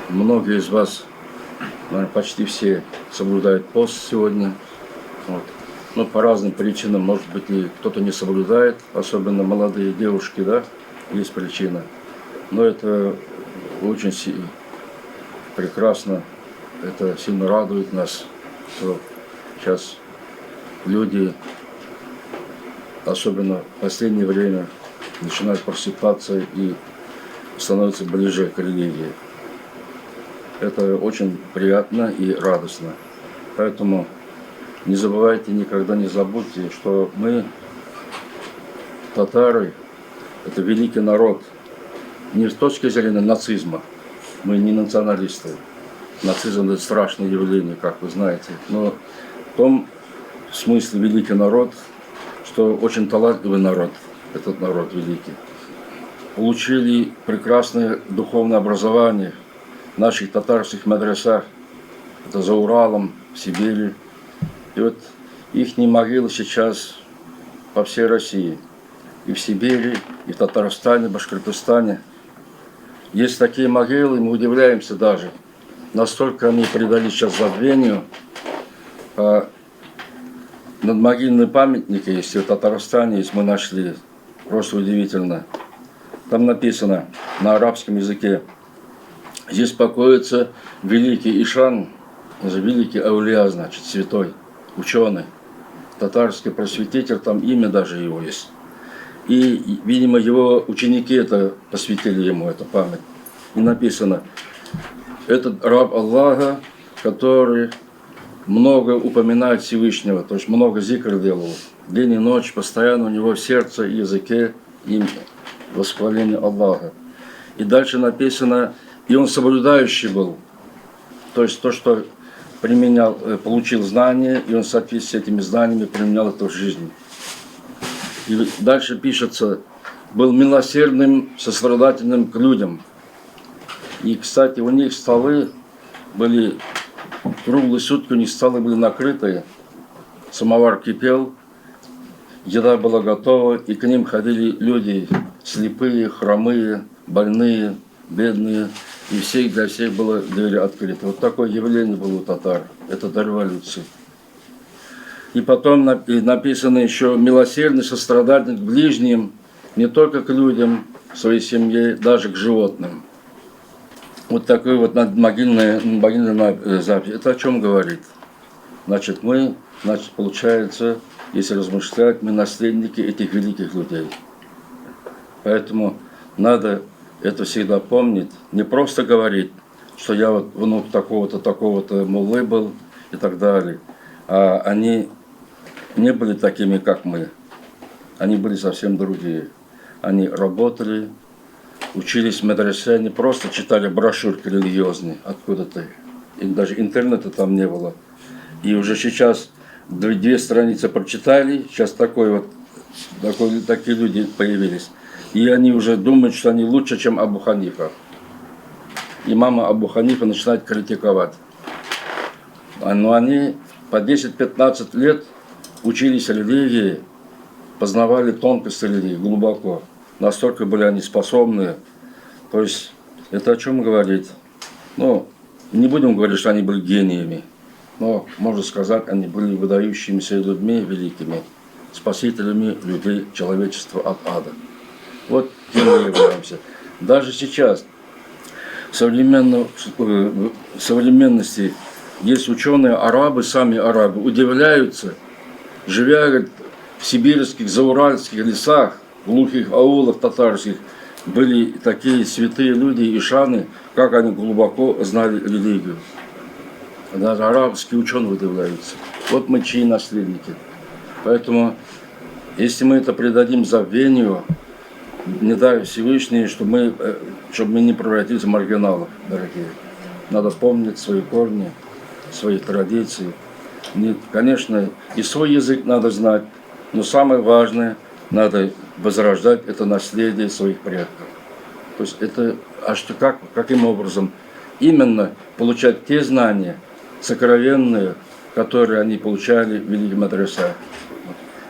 Многие из вас, наверное, почти все соблюдают пост сегодня. Вот. Ну, по разным причинам, может быть, и кто-то не соблюдает, особенно молодые девушки, да, есть причина. Но это очень прекрасно, это сильно радует нас, что сейчас люди, особенно в последнее время, начинают просыпаться и становятся ближе к религии. Это очень приятно и радостно. Поэтому не забывайте, никогда не забудьте, что мы, татары, это великий народ. Не с точки зрения нацизма. Мы не националисты. Нацизм – это страшное явление, как вы знаете. Но в том смысле великий народ, что очень талантливый народ, этот народ великий. Получили прекрасное духовное образование в наших татарских мадрасах. Это за Уралом, в Сибири. И вот их могилы сейчас по всей России. И в Сибири, и в Татарстане, Башкортостане. Есть такие могилы, мы удивляемся даже. Настолько они предались сейчас забвению. Надмогильные памятники есть, и в Татарстане есть, мы нашли. Просто удивительно. Там написано на арабском языке. Здесь покоится великий Ишан, великий Аулия, значит, святой, ученый, татарский просветитель, там имя даже его есть. И, видимо, его ученики это посвятили ему, эту память. И написано, этот раб Аллаха, который много упоминает Всевышнего, то есть много зикр делал, день и ночь, постоянно у него в сердце и языке имя, восхваление Аллаха. И дальше написано, и он соблюдающий был, то есть то, что применял, получил знания, и он в соответствии с этими знаниями применял это в жизни. И дальше пишется, был милосердным, сострадательным к людям. И, кстати, у них столы были, круглые сутки у них столы были накрытые, самовар кипел, еда была готова, и к ним ходили люди слепые, хромые, больные, бедные, и для всех было двери открыты. Вот такое явление было у татар, это до революции. И потом написано еще милосердный, сострадательный к ближним, не только к людям, своей семье, даже к животным. Вот такой вот могильная запись. Это о чем говорит? Значит, получается, если размышлять, мы наследники этих великих людей. Поэтому надо это всегда помнить. Не просто говорить, что я вот внук такого-то, такого-то муллы был и так далее. А они не были такими, как мы. Они были совсем другие. Они работали, учились в медресе, не просто читали брошюрки религиозные откуда-то. И даже интернета там не было. И уже сейчас 2 страницы прочитали, сейчас такие люди появились. И они уже думают, что они лучше, чем Абу Ханифа. И мама Абу Ханифа начинает критиковать. Но они по 10-15 лет учились религии, познавали тонкости религии глубоко. Настолько были они способны. То есть это о чем говорит? Ну, не будем говорить, что они были гениями. Но, можно сказать, они были выдающимися людьми великими, спасителями людей, человечества от ада. Вот кем мы являемся. Даже сейчас, в современности, есть ученые арабы, сами арабы, удивляются, живя, говорит, в сибирских, зауральских лесах, в глухих аулах татарских, были такие святые люди, ишаны, как они глубоко знали религию. Даже арабские ученые удивляются. Вот мы чьи наследники. Поэтому, если мы это предадим забвению, не дай Всевышний, чтобы мы не превратились в маргиналов, дорогие. Надо помнить свои корни, свои традиции. Конечно, и свой язык надо знать, но самое важное, надо возрождать это наследие своих предков. То есть это, каким образом? Именно получать те знания сокровенные, которые они получали в великих мадрасах.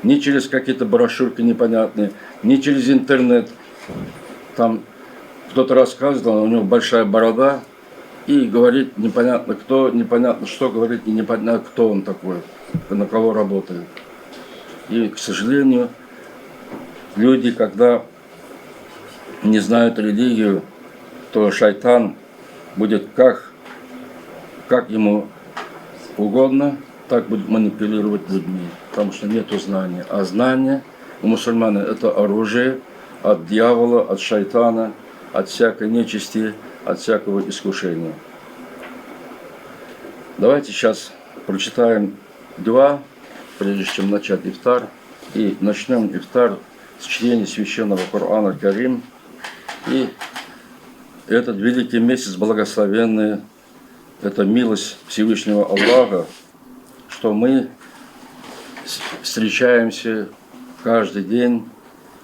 Не через какие-то брошюрки непонятные, не через интернет. Там кто-то рассказывал, у него большая борода, и говорит непонятно кто, непонятно что говорит, и непонятно кто он такой, на кого работает. И, к сожалению, люди, когда не знают религию, то шайтан будет как ему угодно, так будет манипулировать людьми, потому что нет знания. А знание у мусульман это оружие от дьявола, от шайтана, от всякой нечисти, от всякого искушения. Давайте сейчас прочитаем дуа, прежде чем начать ифтар, и начнем ифтар с чтения священного Корана Карим. И этот великий месяц благословенный, это милость Всевышнего Аллаха, что мы встречаемся каждый день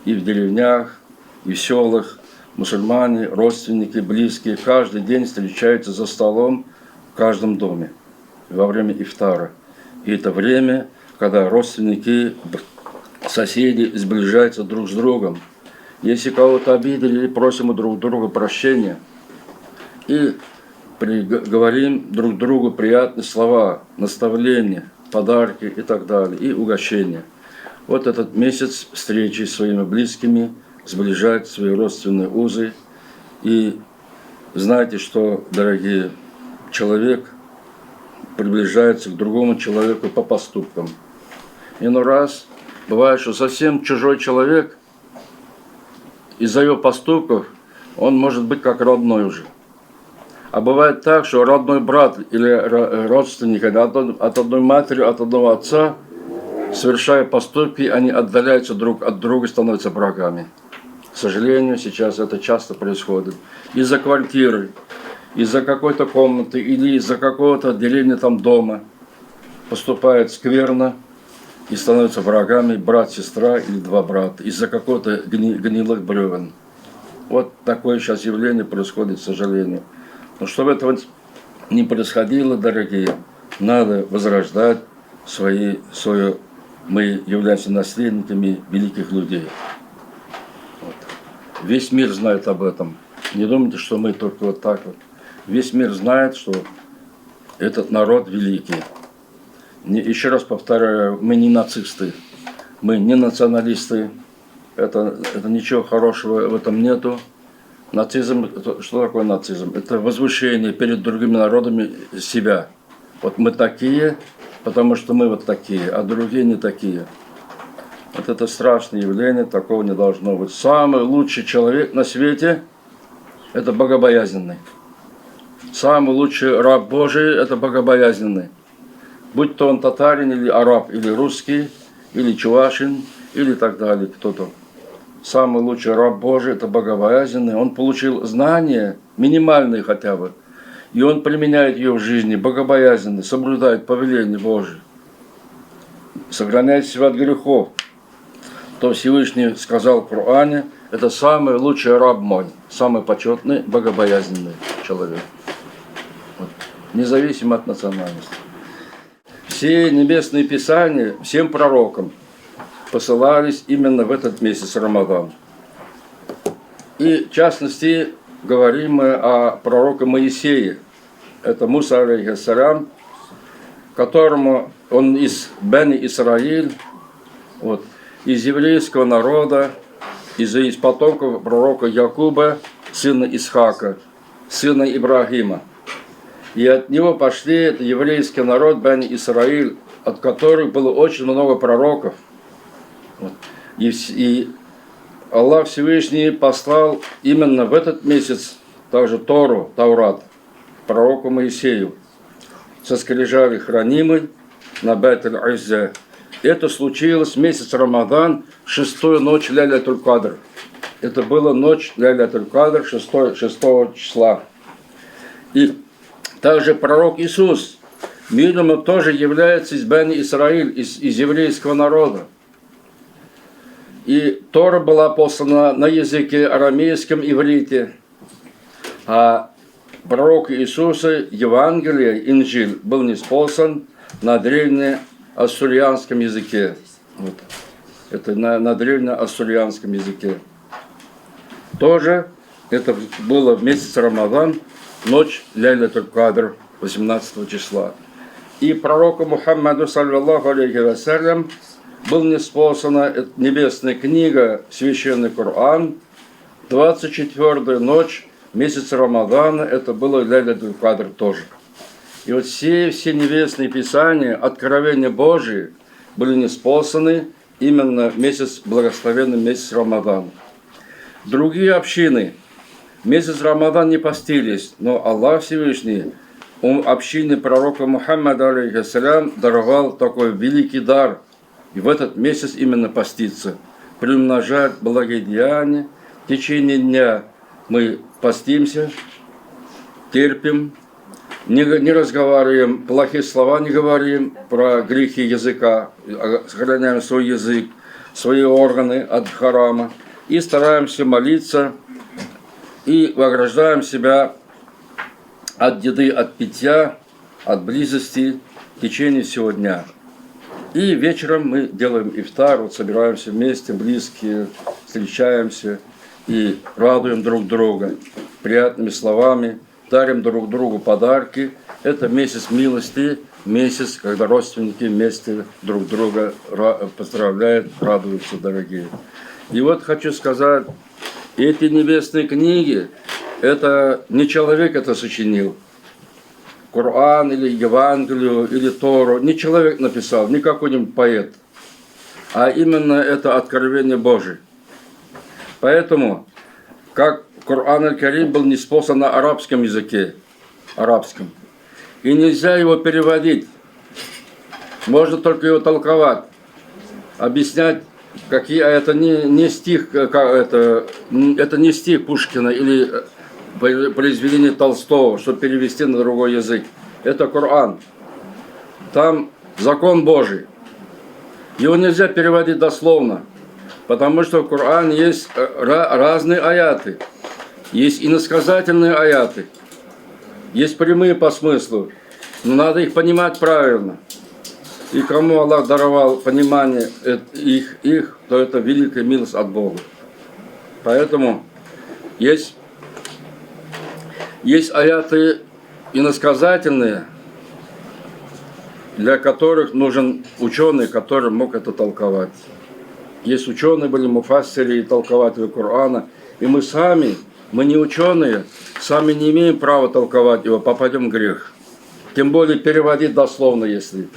и в деревнях, и в селах, мусульмане, родственники, близкие, каждый день встречаются за столом в каждом доме во время ифтара. И это время, когда родственники, соседи сближаются друг с другом. Если кого-то обидели, просим у друг друга прощения и говорим друг другу приятные слова, наставления, подарки и так далее, и угощения. Вот этот месяц встречи с своими близкими сближает свои родственные узы. И знайте, что, дорогие, человек приближается к другому человеку по поступкам. Иной раз бывает, что совсем чужой человек из-за его поступков он может быть как родной уже. А бывает так, что родной брат или родственник от одной матери, от одного отца, совершая поступки, они отдаляются друг от друга и становятся врагами. К сожалению, сейчас это часто происходит. Из-за квартиры, из-за какой-то комнаты или из-за какого-то отделения там дома поступает скверно и становятся врагами брат, сестра или два брата из-за какого-то гнилых бревен. Вот такое сейчас явление происходит, к сожалению. Но чтобы этого не происходило, дорогие, надо возрождать свое. Мы являемся наследниками великих людей. Вот. Весь мир знает об этом. Не думайте, что мы только вот так вот. Весь мир знает, что этот народ великий. Еще раз повторяю, мы не нацисты, мы не националисты. Это ничего хорошего в этом нету. Нацизм, что такое нацизм? Это возвышение перед другими народами себя. Вот мы такие, потому что мы вот такие, а другие не такие. Вот это страшное явление, такого не должно быть. Самый лучший человек на свете – это богобоязненный. Самый лучший раб Божий – это богобоязненный. Будь то он татарин, или араб, или русский, или чувашин, или так далее, кто-то. Самый лучший раб Божий – это богобоязненный. Он получил знания, минимальные хотя бы, и он применяет ее в жизни, богобоязненный, соблюдает повеления Божьи, сохраняет себя от грехов. То Всевышний сказал в Коране, это самый лучший раб мой, самый почетный, богобоязненный человек. Вот. Независимо от национальности. Все небесные писания всем пророкам посылались именно в этот месяц Рамадан. И в частности, говорим мы о пророке Моисее. Это Муса, алейхиссалям, которому он из Бени Исраиль, вот, из еврейского народа, из потомков пророка Якуба, сына Исхака, сына Ибрагима. И от него пошли это еврейский народ Бени Исраиль, от которых было очень много пророков. Вот. И Аллах Всевышний послал именно в этот месяц также Тору, Таурат, пророку Моисею, со скрижали хранимой на Бейт-эль-Иззе. Это случилось в месяц Рамадан, 6-ю ночь Лейлятуль-Кадр. Это была ночь Лейлятуль-Кадр, 6 числа. И также пророк Иисус, мир ему, тоже является из Бени Исраиль, из еврейского народа. И Тора была послана на языке арамейском, иврите. А пророк Иисуса, Евангелие, Инжиль, был ниспослан на древнеассурианском языке. Вот. Это на древнеассурианском языке. Тоже это было в месяц Рамадан, ночь Ляйлятуль Кадр 18 числа. И пророку Мухаммаду, саллаллаху алейхи вассалям, был ниспослана небесная книга, священный Коран, 24-я ночь, месяц Рамадана, это было Ляйлятуль Кадр тоже. И вот все небесные писания, откровения Божии были ниспосланы именно в месяц, благословенный месяц Рамадан. Другие общины месяц Рамадан не постились, но Аллах Всевышний общине пророка Мухаммада, алейхиссалям, даровал такой великий дар. И в этот месяц именно поститься, приумножать благодеяния. В течение дня мы постимся, терпим, не разговариваем, плохие слова не говорим про грехи языка, сохраняем свой язык, свои органы от харама и стараемся молиться и ограждаем себя от еды, от питья, от близости в течение всего дня. И вечером мы делаем ифтар, вот собираемся вместе, близкие, встречаемся и радуем друг друга приятными словами, дарим друг другу подарки. Это месяц милости, месяц, когда родственники вместе друг друга поздравляют, радуются, дорогие. И вот хочу сказать, эти небесные книги, это не человек это сочинил. Коран или Евангелие или Тору не человек написал, не какой-нибудь поэт, а именно это откровение Божие. Поэтому, как Коран аль-Карим был ниспослан на арабском языке, арабском, и нельзя его переводить, можно только его толковать, объяснять, какие, а это не стих, это не стих Пушкина или произведение Толстого, чтобы перевести на другой язык. Это Коран. Там закон Божий. Его нельзя переводить дословно, потому что в Коране есть разные аяты. Есть иносказательные аяты. Есть прямые по смыслу. Но надо их понимать правильно. И кому Аллах даровал понимание их, то это великая милость от Бога. Поэтому есть аяты иносказательные, для которых нужен ученый, который мог это толковать. Есть ученые, были муфассири и толкователи Корана, и мы не ученые, сами не имеем права толковать его, попадем в грех. Тем более переводить дословно, если.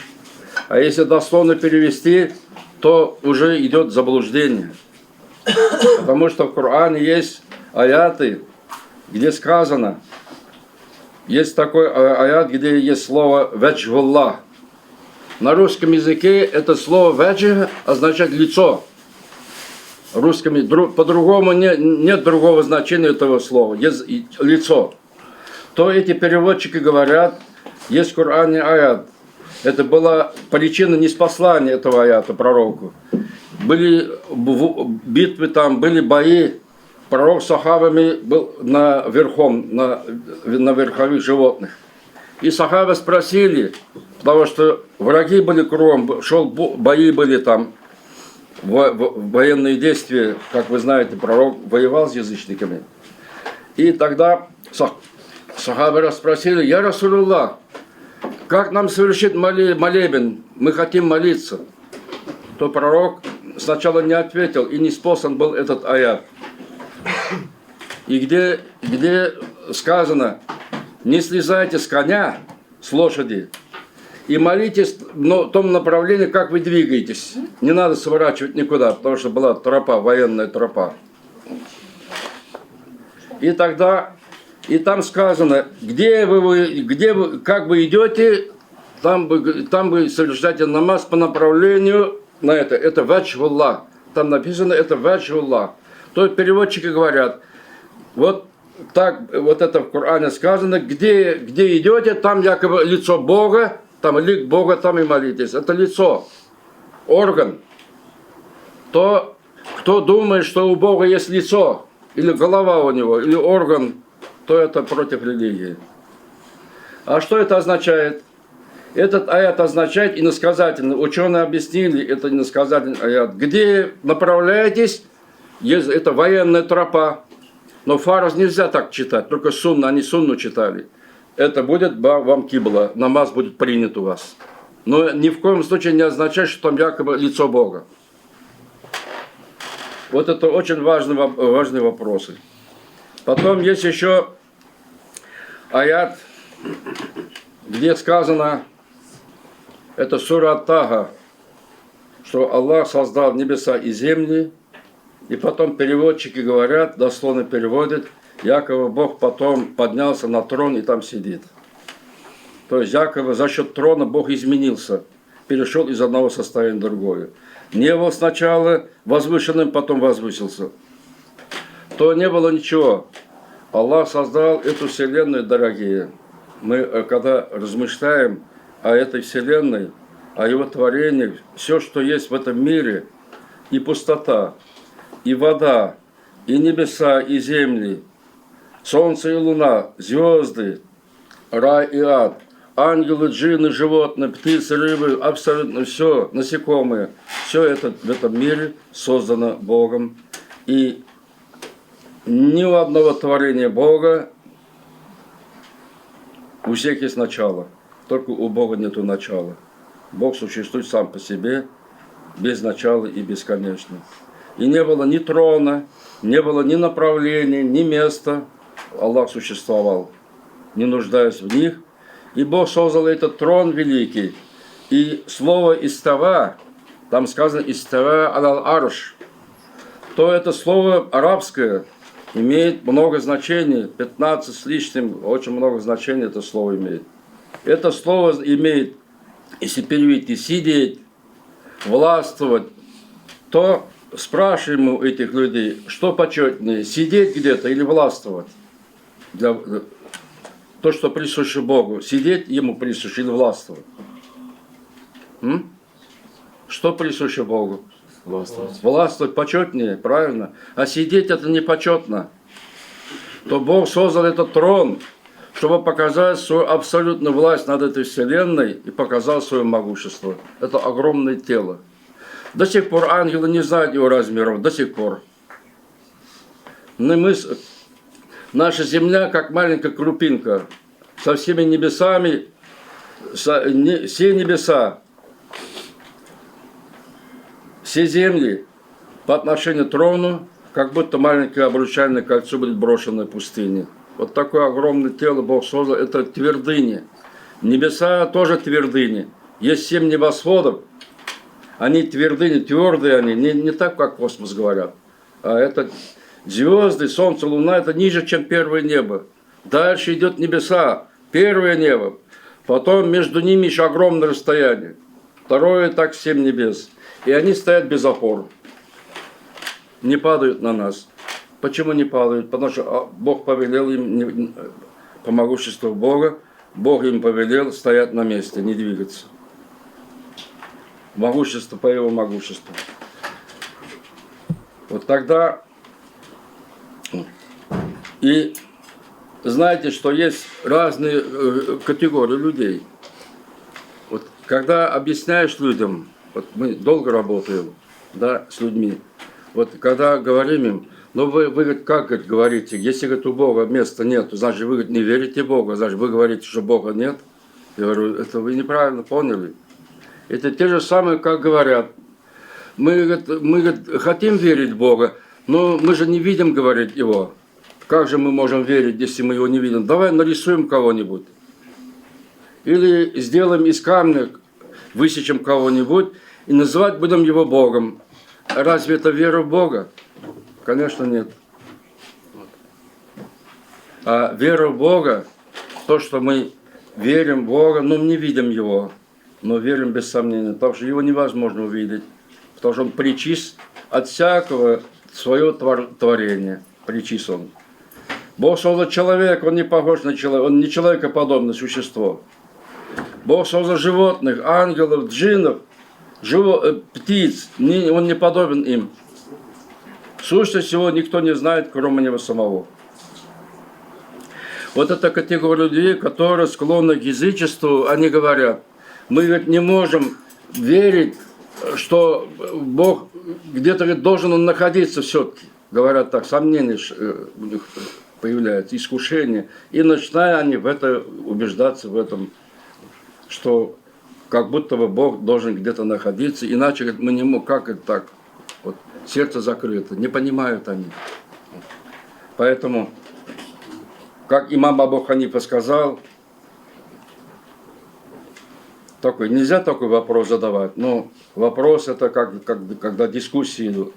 А если дословно перевести, то уже идет заблуждение. Потому что в Коране есть аяты, где сказано, есть такой аят, где есть слово «ваджхуллах». На русском языке это слово «ваджх» означает «лицо». Русскими по-другому нет другого значения этого слова, есть «лицо». То эти переводчики говорят, есть в Коране аят. Это была причина неспослания этого аята пророку. Были битвы там, были бои. Пророк с сахабами был на верховых животных. И сахабы спросили, потому что враги были кругом, бои были там, военные действия, как вы знаете, пророк воевал с язычниками. И тогда сахабы спросили: «Я Расулуллах, как нам совершить молебен? Мы хотим молиться». То пророк сначала не ответил, и не спослан был этот аят. И где сказано: не слезайте с коня, с лошади, и молитесь в том направлении, как вы двигаетесь. Не надо сворачивать никуда, потому что была тропа, военная тропа. И там сказано, как вы идете, там вы совершаете намаз по направлению на это. Это ваджхуллах. Там написано, это ваджхуллах. То переводчики говорят, вот так, вот это в Коране сказано, где идете, там якобы лицо Бога, там лик Бога, там и молитесь. Это лицо, орган. То, кто думает, что у Бога есть лицо, или голова у него, или орган, то это против религии. А что это означает? Этот аят означает иносказательно. Ученые объяснили, это иносказательный аят. Где направляетесь, это военная тропа. Но фарз нельзя так читать, только сунна, они сунну читали. Это будет вам кибла, намаз будет принят у вас. Но ни в коем случае не означает, что там якобы лицо Бога. Вот это очень важные вопросы. Потом есть еще аят, где сказано, это сура Ат-Тага, что Аллах создал небеса и земли, и потом переводчики говорят, дословно переводят, якобы Бог потом поднялся на трон и там сидит. То есть якобы за счет трона Бог изменился, перешел из одного состояния в другое. Не был сначала возвышенным, потом возвысился. То не было ничего. Аллах создал эту вселенную, дорогие. Мы, когда размышляем о этой вселенной, о его творении, все, что есть в этом мире, и пустота, и вода, и небеса, и земли, солнце и луна, звезды, рай и ад, ангелы, джинны, животные, птицы, рыбы, абсолютно все, насекомые, все это в этом мире создано Богом. И ни у одного творения Бога у всех есть начало, только у Бога нету начала. Бог существует сам по себе, без начала и бесконечно. И не было ни трона, не было ни направления, ни места. Аллах существовал, не нуждаясь в них. И Бог создал этот трон великий. И слово «истава», там сказано «истава аль-арш», то это слово арабское имеет много значений, 15 с лишним, очень много значений это слово имеет. Это слово имеет, если перевести, сидеть, властвовать, то спрашиваем у этих людей, что почетнее, сидеть где-то или властвовать? То, что присуще Богу, сидеть ему присуще или властвовать? Что присуще Богу? Властвовать. Властвовать почетнее, правильно. А сидеть это не почетно. То Бог создал этот трон, чтобы показать свою абсолютную власть над этой вселенной и показал свое могущество. Это огромное тело. До сих пор ангелы не знают его размеров, до сих пор. Наша земля как маленькая крупинка, со всеми небесами, все небеса, все земли по отношению к трону, как будто маленькое обручальное кольцо будет брошено в пустыне. Вот такое огромное тело Бог создал, это твердыни. Небеса тоже твердыни. Есть 7 небосводов, они твердыни, твердые они, не так, как космос говорят. А это звезды, солнце, луна, это ниже, чем первое небо. Дальше идет небеса, первое небо. Потом между ними еще огромное расстояние. Второе, так 7 небес. И они стоят без опор. Не падают на нас. Почему не падают? Потому что Бог повелел им, по могуществу Бога, Бог им повелел стоять на месте, не двигаться. Могущество по его могуществу. Вот тогда... И знаете, что есть разные категории людей. Вот когда объясняешь людям, вот мы долго работаем, да, с людьми, вот когда говорим им, ну вы как говорите, если говорит, у Бога места нет, значит вы не верите в Бога, значит вы говорите, что Бога нет. Я говорю, это вы неправильно поняли. Это те же самые, как говорят. Мы хотим верить в Бога, но мы же не видим, говорит, Его. Как же мы можем верить, если мы Его не видим? Давай нарисуем кого-нибудь. Или сделаем из камня, высечем кого-нибудь и называть будем Его Богом. Разве это вера в Бога? Конечно, нет. А вера в Бога, то, что мы верим в Бога, но не видим Его, но верим без сомнения, потому что Его невозможно увидеть, потому что Он причист от всякого своего творения. Причист Он. Бог создал человека, Он не похож на человека, Он не человекоподобное существо. Бог создал животных, ангелов, джиннов, птиц, Он не подобен им. Сущность Его никто не знает, кроме Него самого. Вот эта категория людей, которые склонны к язычеству, они говорят, мы ведь не можем верить, что Бог где-то должен Он находиться все-таки. говорят так, сомнения у них появляются, искушения. И начинают они в это убеждаться в этом, что как будто бы Бог должен где-то находиться, иначе говорят, мы не можем, как это так? Вот, сердце закрыто, не понимают они. Поэтому, как имам Абу Ханифа сказал, такой, нельзя такой вопрос задавать, но вопрос это когда дискуссии идут.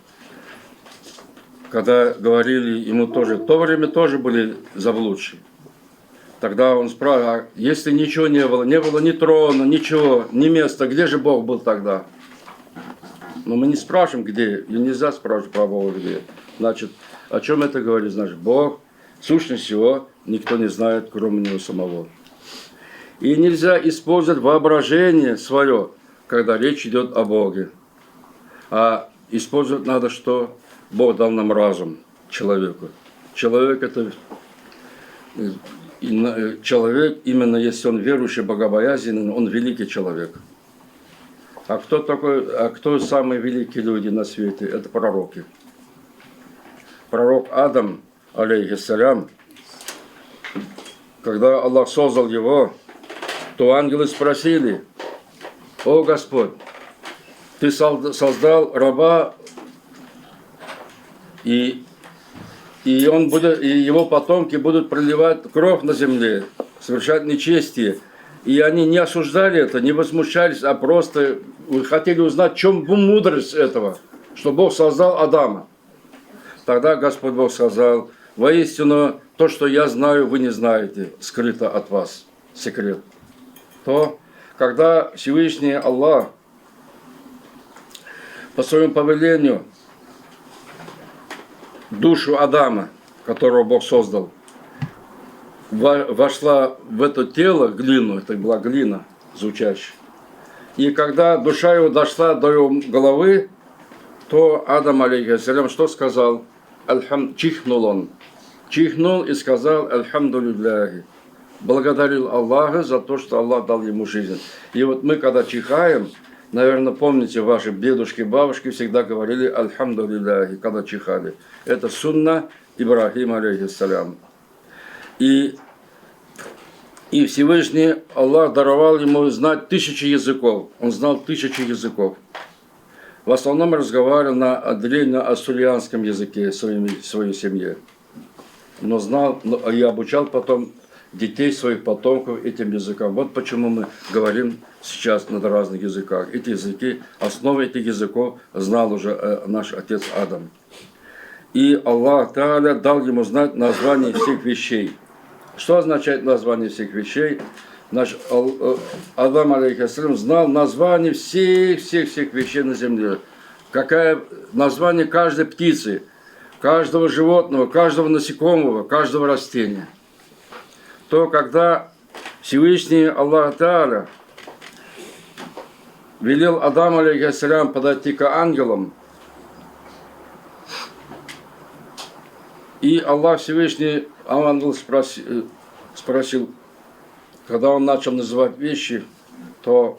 Когда говорили ему тоже, в то время тоже были заблудшие. Тогда он спрашивал, а если ничего не было ни трона, ничего, ни места, где же Бог был тогда? Но мы не спрашиваем, где, и нельзя спрашивать про Бога, где. Значит, о чем это говорит? Значит, Бог, сущность Его, никто не знает, кроме Него самого. И нельзя использовать воображение свое, когда речь идет о Боге. А использовать надо, что Бог дал нам разум человеку. Человек это человек, именно если он верующий, богобоязненный, он великий человек. А кто самые великие люди на свете? Это пророки. Пророк Адам, алейхиссалям, когда Аллах создал его, то ангелы спросили: «О Господь, Ты создал раба, и его потомки будут проливать кровь на земле, совершать нечестие». И они не осуждали это, не возмущались, а просто хотели узнать, в чем мудрость этого, что Бог создал Адама. Тогда Господь Бог сказал: «Воистину, то, что я знаю, вы не знаете, скрыто от вас, секрет». То, когда Всевышний Аллах по своему повелению душу Адама, которого Бог создал, вошла в это тело, глину, это была глина звучащая. И когда душа его дошла до его головы, то Адам, алейхиссалям, что сказал? Чихнул он. Чихнул и сказал: «Альхамдулилляхи». Благодарил Аллаха за то, что Аллах дал ему жизнь. И вот мы, когда чихаем, наверное, помните, ваши дедушки, бабушки всегда говорили «Альхамдулилляхи», когда чихали. Это сунна Ибрахима, алейхиссалям. И Всевышний Аллах даровал ему знать 1000 языков. Он знал 1000 языков. В основном разговаривал на древнеассурианском языке в своей семье. Но знал, и обучал потом детей своих потомков этим языкам. Вот почему мы говорим сейчас на разных языках. Эти языки, основы этих языков знал уже наш отец Адам. И Аллах Тааля дал ему знать название всех вещей. Что означает название всех вещей? Наш Адам, алейхиссалям, знал название всех вещей на земле. Какое название каждой птицы, каждого животного, каждого насекомого, каждого растения. То, когда Всевышний Аллах Тааля велел Адаму, алейхиссалям, подойти к ангелам, и Аллах Всевышний, ангел спросил, когда он начал называть вещи, то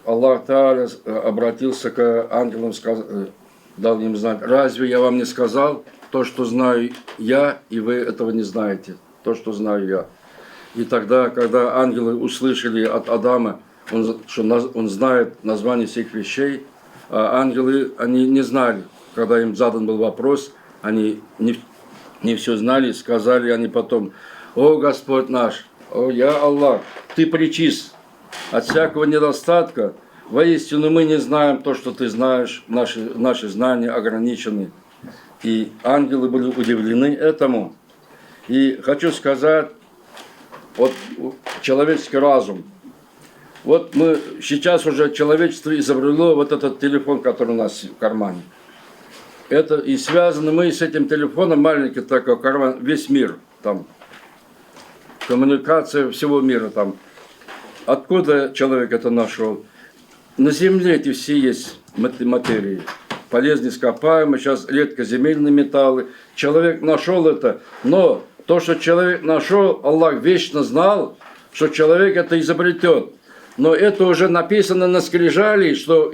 Аллах Тааля обратился к ангелам, дал им знать: «Разве я вам не сказал то, что знаю я, и вы этого не знаете? То, что знаю я». И тогда, когда ангелы услышали от Адама, что он знает название всех вещей, а ангелы, они не знали, когда им задан был вопрос, они не все знали, сказали они потом: «О Господь наш, о я Аллах, Ты пречист от всякого недостатка, воистину мы не знаем то, что Ты знаешь, наши знания ограничены». И ангелы были удивлены этому. И хочу сказать, вот человеческий разум. Вот мы сейчас уже человечество изобрело вот этот телефон, который у нас в кармане. Это и связаны мы с этим телефоном, маленький такой карман, весь мир там. Коммуникация всего мира там. Откуда человек это нашел? На Земле эти все есть материи. Полезные ископаемые, сейчас редкоземельные металлы. Человек нашел это, но то, что человек нашел, Аллах вечно знал, что человек это изобретет. Но это уже написано на скрижали, что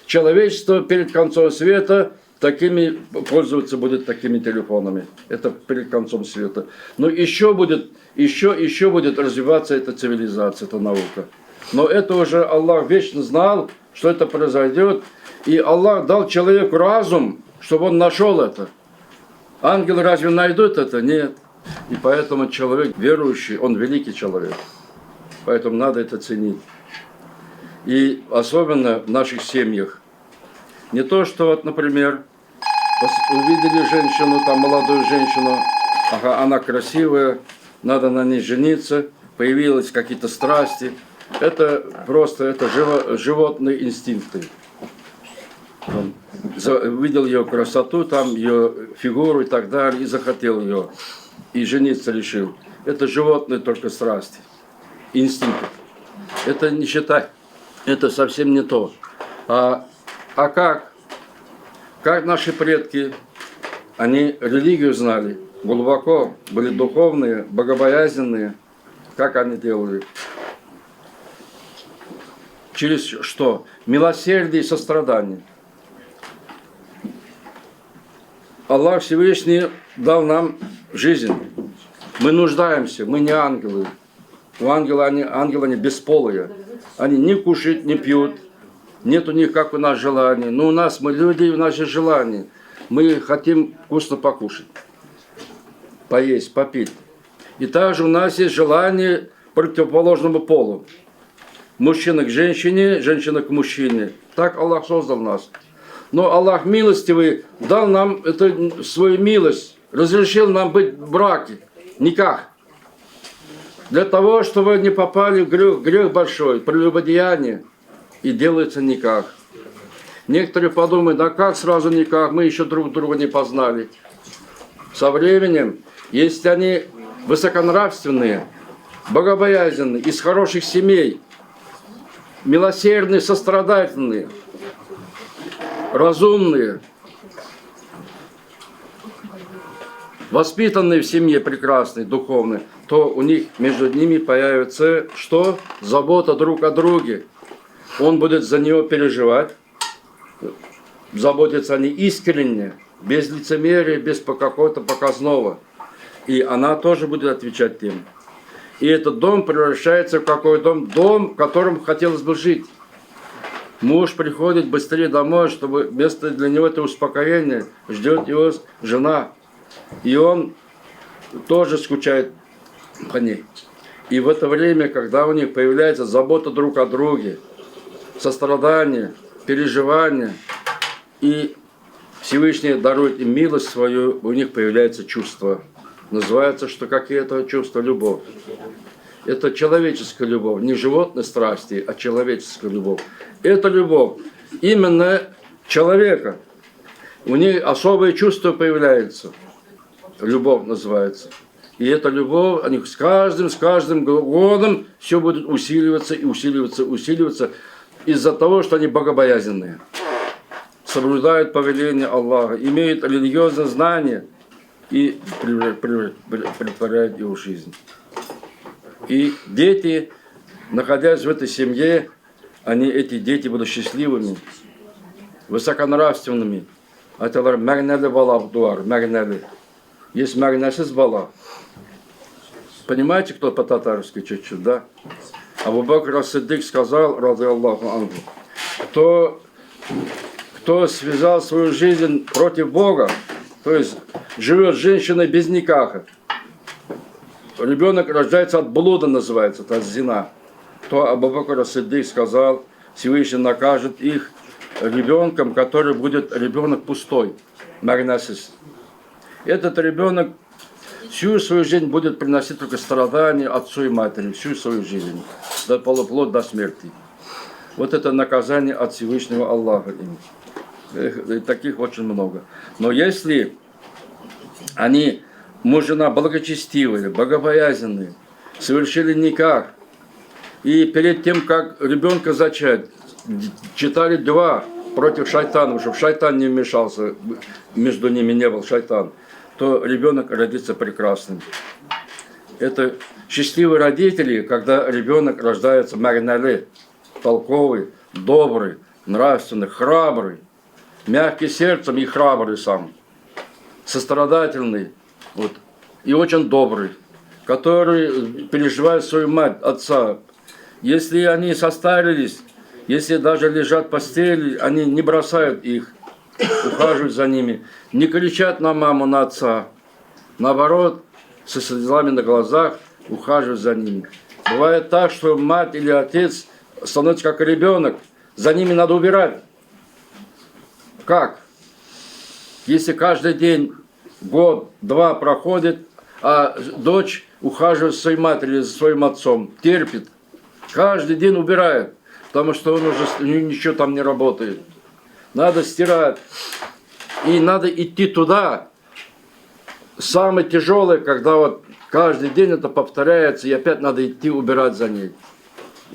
человечество перед концом света такими пользоваться будут такими телефонами. Это перед концом света. Но еще будет развиваться эта цивилизация, эта наука. Но это уже Аллах вечно знал, что это произойдет. И Аллах дал человеку разум, чтобы он нашел это. Ангелы разве найдут это? Нет. И поэтому человек верующий, он великий человек. Поэтому надо это ценить. И особенно в наших семьях. Не то, что вот, например, увидели женщину, там молодую женщину, ага, она красивая, надо на ней жениться, появились какие-то страсти. Это просто животные инстинкты. Он видел ее красоту, там ее фигуру и так далее, и захотел ее, и жениться решил. Это животные только страсти, инстинкты. Это не считай, это совсем не то. А как? Как наши предки, они религию знали глубоко, были духовные, богобоязненные. Как они делали? Через что? Милосердие и сострадание. Аллах Всевышний дал нам жизнь. Мы нуждаемся, мы не ангелы. Ангелы они бесполые. Они не кушают, не пьют. Нет у них, как у нас, желаний. Но у нас, мы люди, у нас есть желания. Мы хотим вкусно покушать, поесть, попить. И также у нас есть желание противоположному полу. Мужчина к женщине, женщина к мужчине. Так Аллах создал нас. Но Аллах милостивый дал нам эту свою милость, разрешил нам быть в браке, никак. Для того, чтобы не попали в грех большой, прелюбодеяние, и делается никак. Некоторые подумают, да как сразу никак, мы еще друг друга не познали. Со временем, если они высоконравственные, богобоязненные, из хороших семей, милосердные, сострадательные, разумные, воспитанные в семье прекрасной, духовной, то у них между ними появится что? Забота друг о друге. Он будет за него переживать, заботятся они искренне, без лицемерия, без какого-то показного. И она тоже будет отвечать тем. И этот дом превращается в какой дом? Дом, в котором хотелось бы жить. Муж приходит быстрее домой, чтобы вместо для него это успокоение, ждет его жена. И он тоже скучает по ней. И в это время, когда у них появляется забота друг о друге, сострадание, переживание, и Всевышний дарует им милость свою, у них появляется чувство. Называется, что какие это чувства? Любовь. Это человеческая любовь, не животные страсти, а человеческая любовь. Это любовь именно человека. У них особые чувства появляются. Любовь называется. И эта любовь, они с каждым годом все будет усиливаться и усиливаться из-за того, что они богобоязненные. Соблюдают повеление Аллаха, имеют религиозное знание и претворяют его в жизнь. И дети, находясь в этой семье, эти дети будут счастливыми, высоконравственными. Аталар мәгънәле бала дуар, мәгънәле. Есть мәгънәсез бала. Понимаете, кто по-татарски чуть-чуть, да? Абу Бакр ас-Сиддик сказал, ради Аллаху анху, кто связал свою жизнь против Бога, то есть живет с женщиной без никаха, ребенок рождается от блуда, называется, это от зина, то Абу Бакр ас-Сиддик сказал, Всевышний накажет их ребенком, который будет ребенок пустой, магнасис. Этот ребенок всю свою жизнь будет приносить только страдания отцу и матери, всю свою жизнь, вплоть до смерти. Вот это наказание от Всевышнего Аллаха. И таких очень много. Но если они, муж и жена благочестивые, богобоязненные, совершили никах, и перед тем, как ребенка зачать, читали дуа против шайтана, чтобы шайтан не вмешался, между ними не был шайтан, то ребенок родится прекрасным. Это счастливые родители, когда ребенок рождается магнале, толковый, добрый, нравственный, храбрый. мягкий сердцем и храбрый сам, сострадательный, вот, и очень добрый, который переживает свою мать, отца. Если они состарились, если даже лежат в постели, они не бросают их, ухаживают за ними, не кричат на маму, на отца. Наоборот, со слезами на глазах ухаживают за ними. Бывает так, что мать или отец становится как ребенок, за ними надо убирать. Как? Если каждый день, год-два проходит, а дочь ухаживает за своей матерью, за своим отцом, терпит, каждый день убирает, потому что он уже ничего там не работает. Надо стирать. И надо идти туда. Самое тяжелое, когда вот каждый день это повторяется, и опять надо идти убирать за ней.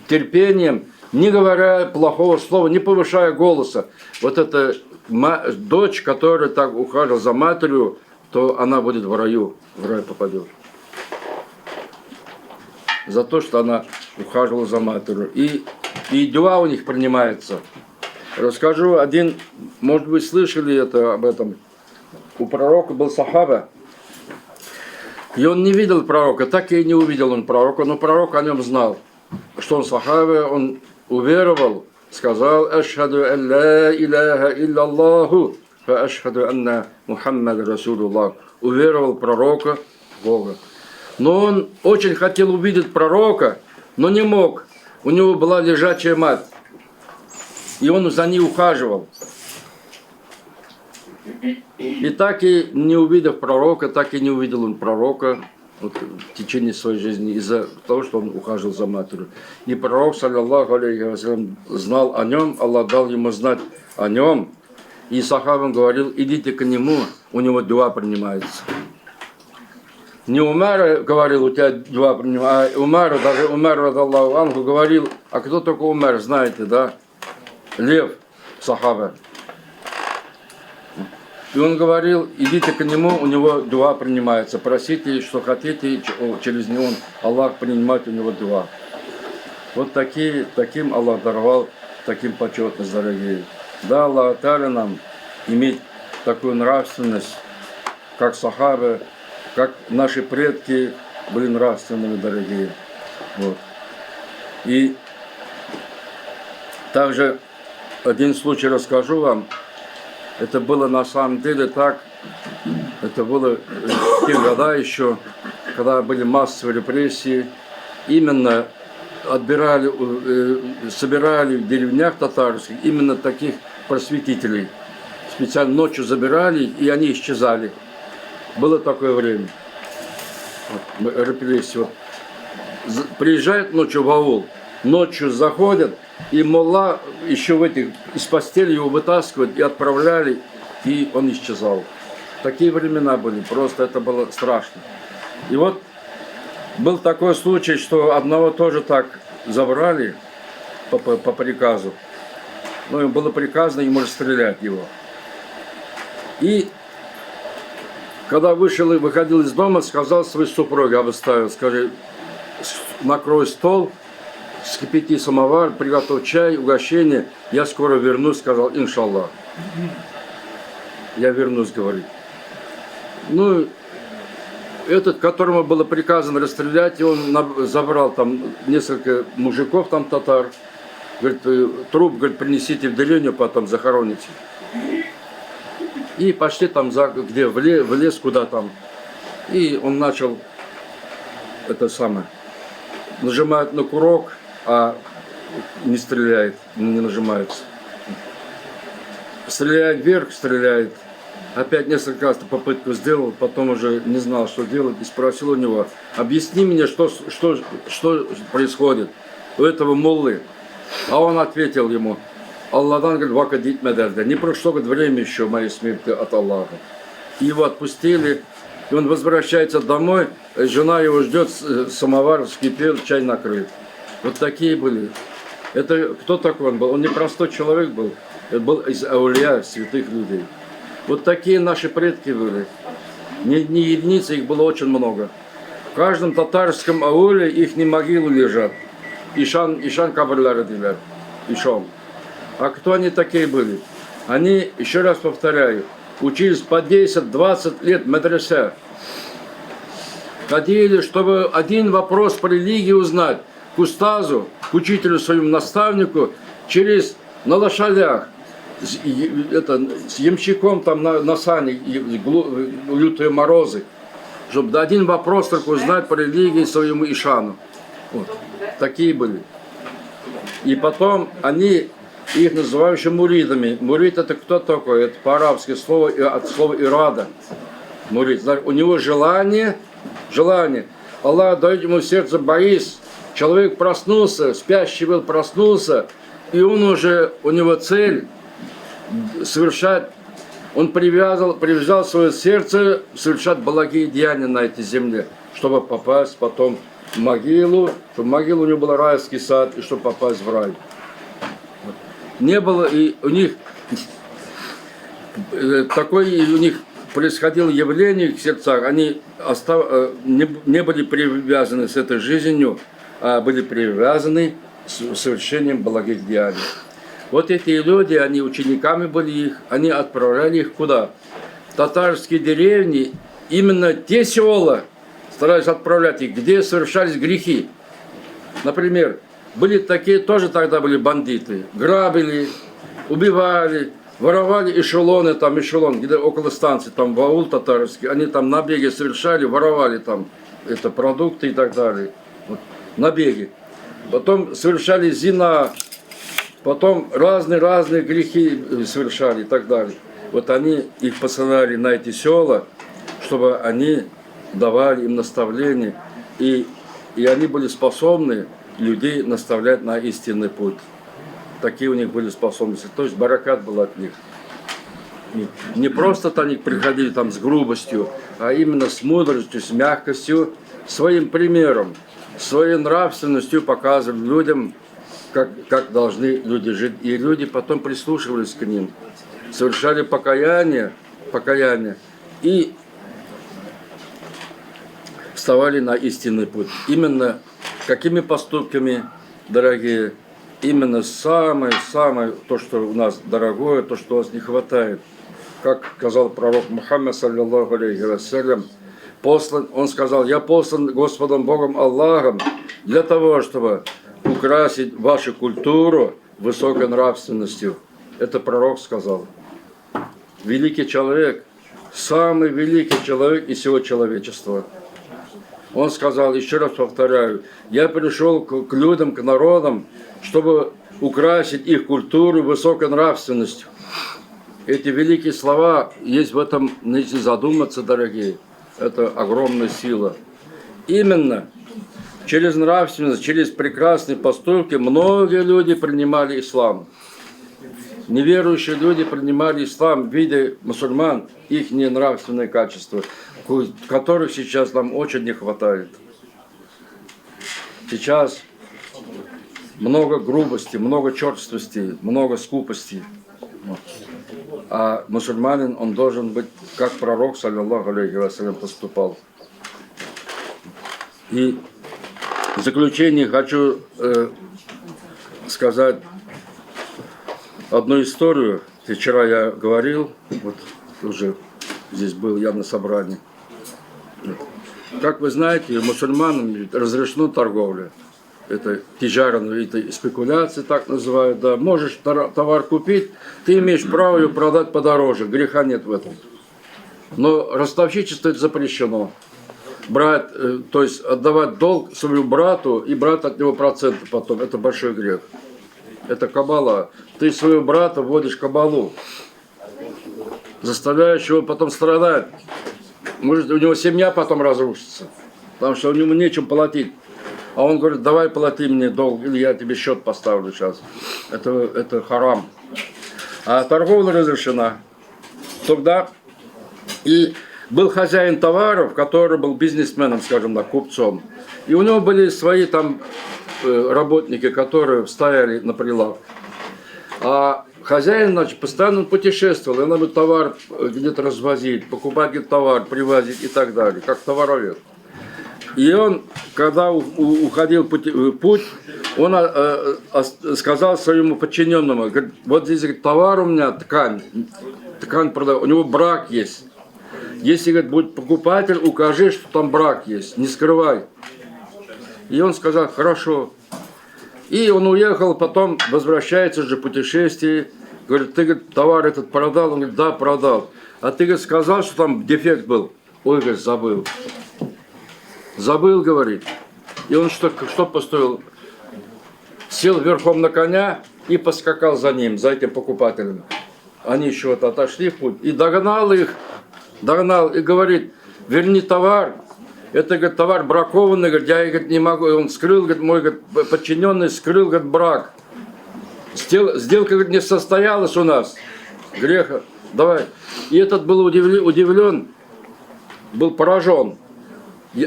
Терпением, не говоря плохого слова, не повышая голоса. Вот эта дочь, которая так ухаживала за матерью, то она будет в рай попадет. За то, что она ухаживала за матерью. И дуа у них принимается. Расскажу один, может быть, слышали это об этом. У пророка был сахаба, и он не видел пророка, так и не увидел он пророка, но пророк о нем знал, что он сахаба, он уверовал, сказал: «Ашхаду ан ла иляха илляллаху, ва ашхаду анна Мухаммад Расулуллах». Уверовал пророка, Бога. Но он очень хотел увидеть пророка, но не мог. У него была лежачая мать, и он за ней ухаживал. И так и не увидев пророка, так и не увидел он пророка вот, в течение своей жизни из-за того, что он ухаживал за матерью. И пророк, саллаллаху алейхи вассалям, знал о нем, Аллах дал ему знать о нем. И сахабам говорил: идите к нему, у него дуа принимается. Не Умар говорил, у тебя дуа принимается, а Умар, даже Умар, радаллаху анху, говорил: а кто такой Умар, знаете, да? Лев, сахаба. И он говорил: идите к нему, у него дуа принимается. Просите, что хотите, через него Аллах принимает у него дуа. Вот таким Аллах даровал, таким почетность, дорогие. Да, Аллах Тааля нам иметь такую нравственность, как сахабы, как наши предки были нравственными, дорогие. Вот. И также один случай расскажу вам. Это было на самом деле так, это было в те года еще, когда были массовые репрессии, именно собирали в деревнях татарских именно таких просветителей. Специально ночью забирали, и они исчезали. Было такое время. Вот, репрессии. Вот. Приезжают ночью в аул, ночью заходят, и молла еще из постели его вытаскивают и отправляли, и он исчезал. Такие времена были, просто это было страшно. И вот был такой случай, что одного тоже так забрали по приказу. Ну, им было приказано ему расстрелять его. И когда выходил из дома, сказал своей супруге, обставил, скажи, накрой стол, вскипяти самовар, приготовь чай, угощение, я скоро вернусь, сказал, иншаллах. Я вернусь, говорит. Ну, этот, которому было приказано расстрелять, и он забрал там несколько мужиков, там татар, говорит, труп, говорит, принесите в деревню, потом захороните. И пошли там, где в лес, куда там. И он начал, нажимает на курок, а не стреляет, не нажимается. Стреляет вверх, стреляет. Опять несколько раз попытку сделал, потом уже не знал, что делать, и спросил у него: объясни мне, что происходит у этого муллы. А он ответил ему: Аллахдан, говорит, вакадит медальда. Не прошло, говорит, время еще моей смерти от Аллаха. И его отпустили, и он возвращается домой, жена его ждет, самовар вскипел, чай накрыт. Вот такие были. Это кто такой он был? Он не простой человек был, это был из аулия, святых людей. Вот такие наши предки были. Не единицы, их было очень много. В каждом татарском ауле их могилы лежат. Ишан кабрлары дилер. Ишан. А кто они такие были? Они, еще раз повторяю, учились по 10-20 лет в медресе. Ходили, чтобы один вопрос по религии узнать, к устазу, к учителю своему наставнику, на лошадях, с ямщиком там на сане, лютые морозы, чтобы один вопрос только узнать по религии своему Ишану. Вот. Такие были. И потом они их называют еще муридами. Мурид это кто такой? Это по-арабски слово, от слова ирада. Мурид. У него желание. Аллах дает ему в сердце боис. Человек проснулся, спящий был, проснулся, и у него цель совершать, он привязал свое сердце совершать благие деяния на этой земле, чтобы попасть потом в могилу, чтобы могила у него была райский сад, и чтобы попасть в рай. Не было, и у них происходило явление в сердцах, они не были привязаны с этой жизнью, а были привязаны с совершением благих деяний. Вот эти люди, они учениками были их, они отправляли их куда? В татарские деревни, именно те села старались отправлять их, где совершались грехи. Например, были такие, тоже тогда были бандиты, грабили, убивали, воровали эшелоны, там эшелон, где около станции, там ваул татарский, они там набеги совершали, воровали там продукты и так далее. Вот, набеги. Потом совершали зина, потом разные грехи совершали и так далее. Вот они их посылали на эти села, чтобы они давали им наставления, и они были способны людей наставлять на истинный путь. Такие у них были способности. То есть баракат был от них. Не просто они приходили там с грубостью, а именно с мудростью, с мягкостью, своим примером, своей нравственностью показывали людям, как должны люди жить. И люди потом прислушивались к ним, совершали покаяние и вставали на истинный путь. Именно какими поступками, дорогие, именно самое, то, что у нас дорогое, то, что у нас не хватает. Как сказал пророк Мухаммад, саллиллаху алейхи вассалям, он сказал: я послан Господом Богом Аллахом для того, чтобы украсить вашу культуру высокой нравственностью. Это пророк сказал. Великий человек, самый великий человек из всего человечества. Он сказал, еще раз повторяю, я пришел к людям, к народам, чтобы украсить их культуру высокой нравственностью. Эти великие слова есть в этом, если задуматься, дорогие, это огромная сила. Именно через нравственность, через прекрасные поступки многие люди принимали ислам. Неверующие люди принимали ислам в виде мусульман, их ненравственные качества, которых сейчас нам очень не хватает. Сейчас много грубости, много черствости, много скупости. А мусульманин, он должен быть, как пророк, саллиллаху алейхи вассалям, поступал. И в заключение хочу сказать одну историю. Вчера я говорил, вот уже здесь был я на собрании. Как вы знаете, мусульманам разрешена торговля. Это тиджара, это спекуляции, так называют. Да. Можешь товар купить, ты имеешь право его продать подороже. Греха нет в этом. Но ростовщичество это запрещено. Брать, то есть отдавать долг своему брату и брать от него проценты потом. Это большой грех. Это кабала. Ты своего брата вводишь кабалу. Заставляешь его потом страдать. Может, у него семья потом разрушится. Потому что у него нечем платить. А он говорит, давай плати мне долг, или я тебе счет поставлю сейчас. Это харам. А торговля разрешена. Тогда и был хозяин товаров, который был бизнесменом, скажем так, купцом. И у него были свои там работники, которые стояли на прилавке. А хозяин, значит, постоянно путешествовал, и надо товар где-то развозить, покупать где-то товар, привозить и так далее, как товаровед. И он, когда уходил в путь, Он сказал своему подчиненному, говорит, вот здесь говорит, товар у меня, ткань продаю, у него брак есть. Если, говорит, будет покупатель, укажи, что там брак есть, не скрывай. И он сказал, хорошо. И он уехал, потом возвращается же в путешествие, говорит, ты, говорит, товар этот продал? Он говорит, да, продал. А ты, говорит, сказал, что там дефект был? Ой, говорит, забыл. Забыл, говорит. И он что построил? Сел верхом на коня и поскакал за ним, за этим покупателем. Они еще вот отошли в путь. И догнал их, и говорит, верни товар. Это, говорит, товар бракованный, говорит, я, говорит, не могу. И он скрыл, говорит, мой, говорит, подчиненный скрыл, говорит, брак. Сделка, говорит, не состоялась у нас. Греха. Давай. И этот был удивлен, был поражен.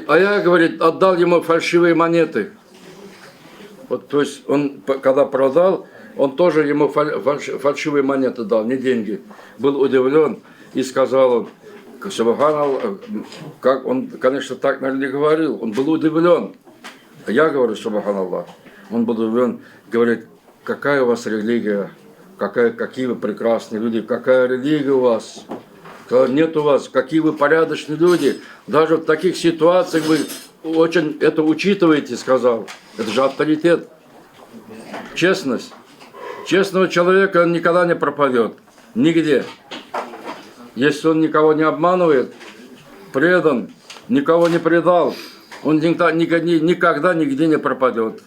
А я, говорит, отдал ему фальшивые монеты. Вот, то есть он, когда продал, он тоже ему фальшивые монеты дал, не деньги. Был удивлен и сказал он, Субханаллах, как он, конечно, так, наверное, не говорил, он был удивлен. Я говорю, Субханаллах, он был удивлен, говорит, какая у вас религия, какие вы прекрасные люди, какая религия у вас. Нет у вас, какие вы порядочные люди. Даже в таких ситуациях вы очень это учитываете, сказал. Это же авторитет. Честность. Честного человека он никогда не пропадет. Нигде. Если он никого не обманывает, предан, никого не предал, он никогда нигде не пропадет.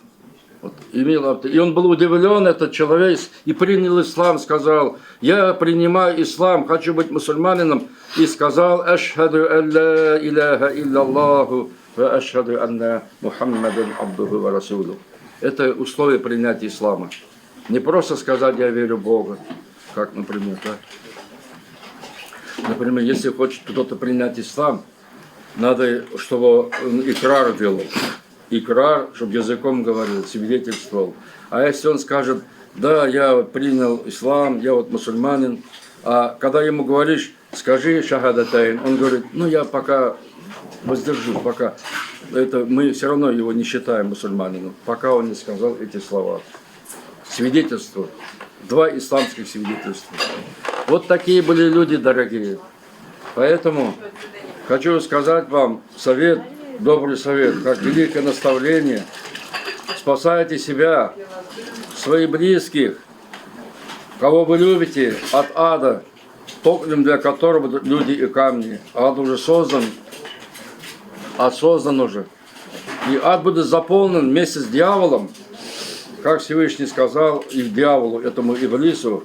Вот, и он был удивлен, этот человек, и принял ислам, сказал, я принимаю ислам, хочу быть мусульманином, и сказал, ашхаду алла иляха илляллаху, ва ашхаду анна Мухаммадан абдуху ва расулу. Это условие принятия ислама. Не просто сказать, я верю в Бога, как, например, да? Например, если хочет кто-то принять ислам, надо, чтобы он икрар делал. Икрар, чтобы языком говорил, свидетельствовал. А если он скажет, да, я принял ислам, я вот мусульманин, а когда ему говоришь, скажи шахадатайн, он говорит, ну я пока воздержу, пока. Это мы все равно его не считаем мусульманином, пока он не сказал эти слова. Свидетельство. 2 исламских свидетельства. Вот такие были люди, дорогие. Поэтому хочу сказать вам совет, добрый совет, как великое наставление. Спасайте себя, своих близких, кого вы любите, от ада, топливом для которого люди и камни. Ад уже создан, уже. И ад будет заполнен вместе с дьяволом, как Всевышний сказал и дьяволу, этому Иблису,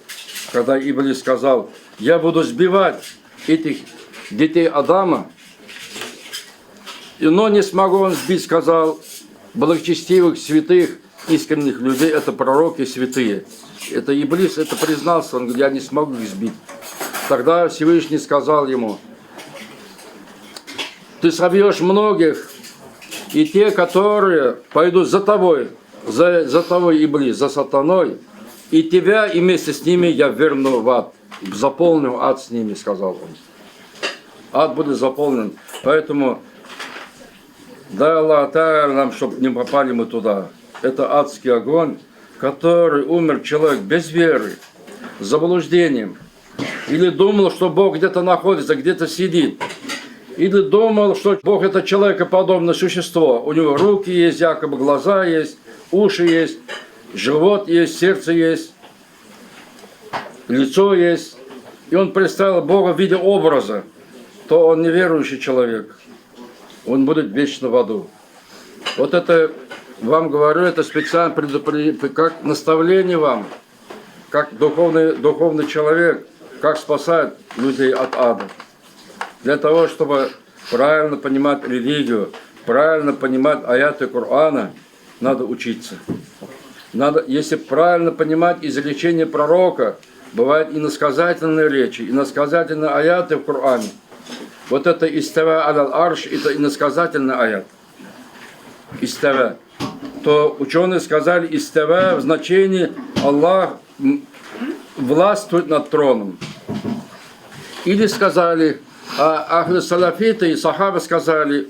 когда Иблис сказал, я буду сбивать этих детей Адама, но не смогу он сбить, сказал, благочестивых, святых, искренних людей, это пророки святые. Это Иблис, это признался, он говорит, я не смогу их сбить. Тогда Всевышний сказал ему, ты собьешь многих, и те, которые пойдут за тобой, за тобой, Иблис, за сатаной, и тебя, и вместе с ними я верну в ад, заполню ад с ними, сказал он. Ад будет заполнен, поэтому дай Аллах нам, чтобы не попали мы туда. Это адский огонь, который умер человек без веры, с заблуждением. Или думал, что Бог где-то находится, где-то сидит. Или думал, что Бог это человекоподобное существо. У него руки есть, якобы глаза есть, уши есть, живот есть, сердце есть, лицо есть. И он представил Бога в виде образа. То он неверующий человек. Он будет вечно в аду. Вот это, вам говорю, это специально как наставление вам, как духовный человек, как спасать людей от ада. Для того, чтобы правильно понимать религию, правильно понимать аяты Корана, надо учиться. Надо, если правильно понимать изречение пророка, бывают иносказательные речи, иносказательные аяты в Коране. Вот это «Истава аль-арш» – это иносказательный аят. «Истава». То ученые сказали «Истава» в значении «Аллах властвует над троном». Или сказали, ахли салафиты и сахабы сказали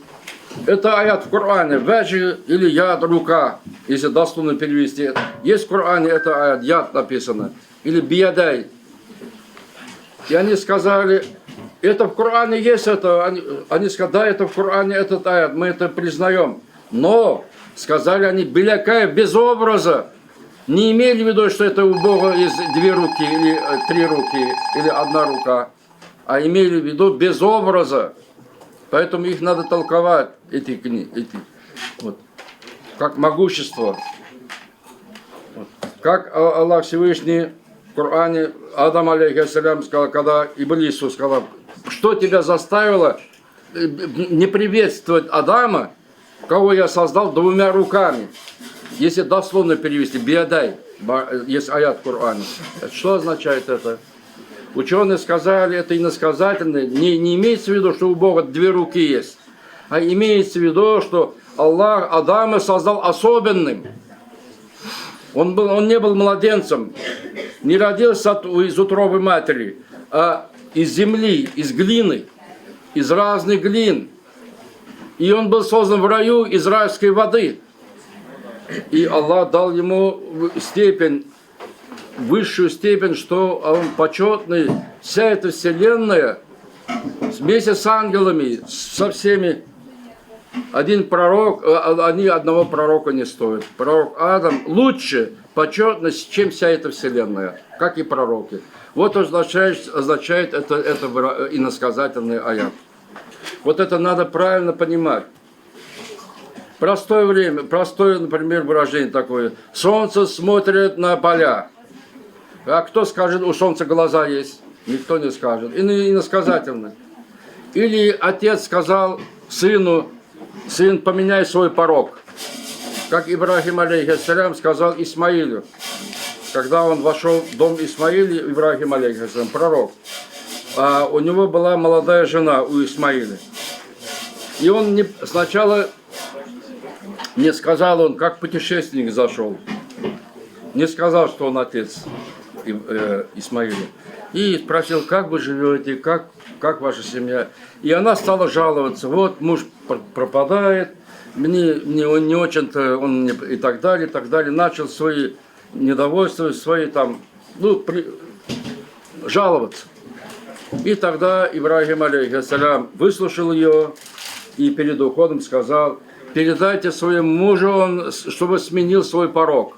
Это аят в Коране. Вэджи или яд рука, если дословно перевести. Есть в Коране это аят, яд написано. Или биядай. И они сказали, это в Коране есть это. Они сказали, да, это в Коране этот аят, мы это признаем. Но, сказали они, белякая без образа. Не имели в виду, что это у Бога есть 2 руки, или 3 руки, или 1 рука. А имели в виду без образа. Поэтому их надо толковать, эти книги, вот, как могущество. Вот. Как Аллах Всевышний в Коране, Адам алейхиссалям сказал, когда Иблису сказал, что тебя заставило не приветствовать Адама, кого я создал 2 руками. Если дословно перевести, биадай, есть аят в Коране. Что означает это? Ученые сказали, это иносказательно, не имеется в виду, что у Бога 2 руки есть, а имеется в виду, что Аллах Адама создал особенным. Он не был младенцем, не родился из утробы матери, а из земли, из глины, из разных глин. И он был создан в раю из райской воды. И Аллах дал ему степень, высшую степень, что он почетный, вся эта вселенная, вместе с ангелами, со всеми. Один пророк, они одного пророка не стоят. Пророк Адам лучше, почетно, чем вся эта вселенная, как и пророки. Вот означает это иносказательный аят. Вот это надо правильно понимать. Простое время, простое, например, выражение такое. Солнце смотрит на поля. А кто скажет, у солнца глаза есть? Никто не скажет. Иносказательно. Или отец сказал сыну, сын, поменяй свой порог. Как Ибрахим алейхиссалям сказал Исмаилю. Когда он вошел в дом Исмаиля, Ибрахим алейхиссалям, пророк. А у него была молодая жена у Исмаиля. И он сначала не сказал, он как путешественник зашел. Не сказал, что он отец Исмаиля. И спросил, как вы живете, как ваша семья. И она стала жаловаться, вот муж пропадает, мне он не очень-то, он не, и так далее, и так далее. Начал свои недовольства, свои там, жаловаться. И тогда Ибрахим алейхиссалям выслушал ее и перед уходом сказал, передайте своему мужу, чтобы сменил свой порог.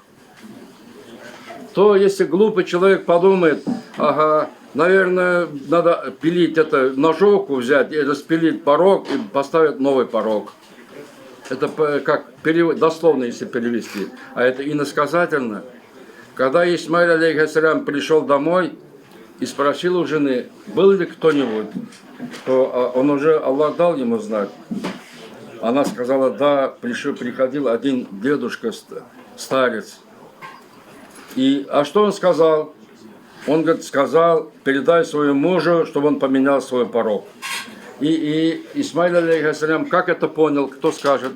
То, если глупый человек подумает, ага, наверное, надо пилить это, ножовку взять и распилить порог и поставить новый порог. Это как дословно, если перевести. А это иносказательно. Когда Исмаиль алейхиссалям пришел домой и спросил у жены, был ли кто-нибудь, то он уже, Аллах дал ему знать. Она сказала, да, приходил один дедушка, старец. А что он сказал? Он, говорит, сказал, передай своему мужу, чтобы он поменял свой порог. И Исмаиль алейхиссалям, как это понял, кто скажет?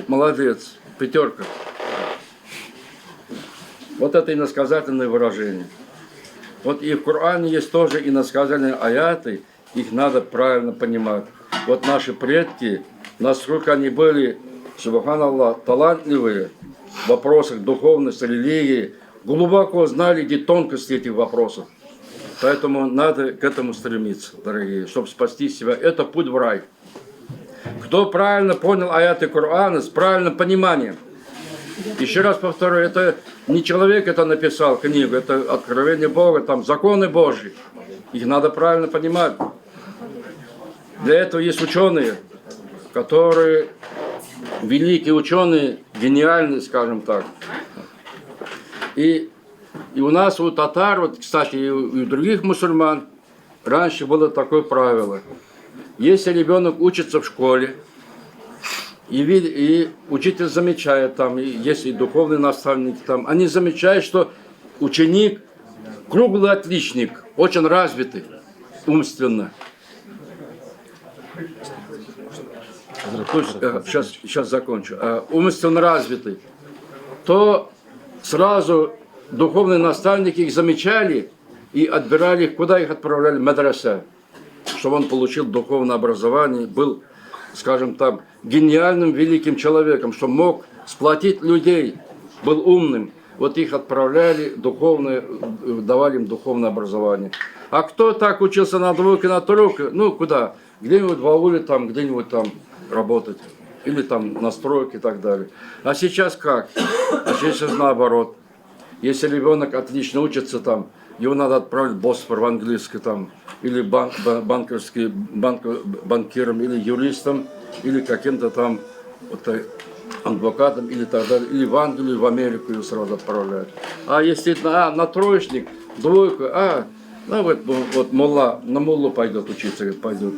Молодец, 5. Вот это иносказательное выражение. Вот и в Коране есть тоже иносказательные аяты, их надо правильно понимать. Вот наши предки, насколько они были, субханаллах, талантливые в вопросах духовности, религии, глубоко знали эти тонкости этих вопросов. Поэтому надо к этому стремиться, дорогие, чтобы спасти себя. Это путь в рай. Кто правильно понял аяты Корана с правильным пониманием. Еще раз повторю, это не человек это написал книгу, это откровение Бога, там законы Божьи. Их надо правильно понимать. Для этого есть ученые, которые великие ученые, гениальные, скажем так. И у нас, у татар, вот, кстати, и у других мусульман, раньше было такое правило. Если ребенок учится в школе, и учитель замечает, там, и есть и духовные наставники, там, они замечают, что ученик круглый отличник, очень развитый умственно. Сейчас закончу. Умственно развитый. То сразу духовные наставники их замечали и отбирали их, куда их отправляли? В медресе. чтобы он получил духовное образование, был, скажем так, гениальным, великим человеком, что мог сплотить людей, был умным. Вот их отправляли духовное, давали им духовное образование. А кто так учился на двойке, на тройке, ну куда? Где-нибудь в ауле, там, где-нибудь там работать. Или там на стройке и так далее. А сейчас как? А сейчас наоборот. Если ребенок отлично учится, там, его надо отправить в Босфор в английский, там, или банкиром, или юристом, или каким-то там вот, адвокатом, или так далее, или в Англию, в Америку его сразу отправляют. А если на троечник, двойку, ну вот молла, на моллу пойдет учиться, пойдет.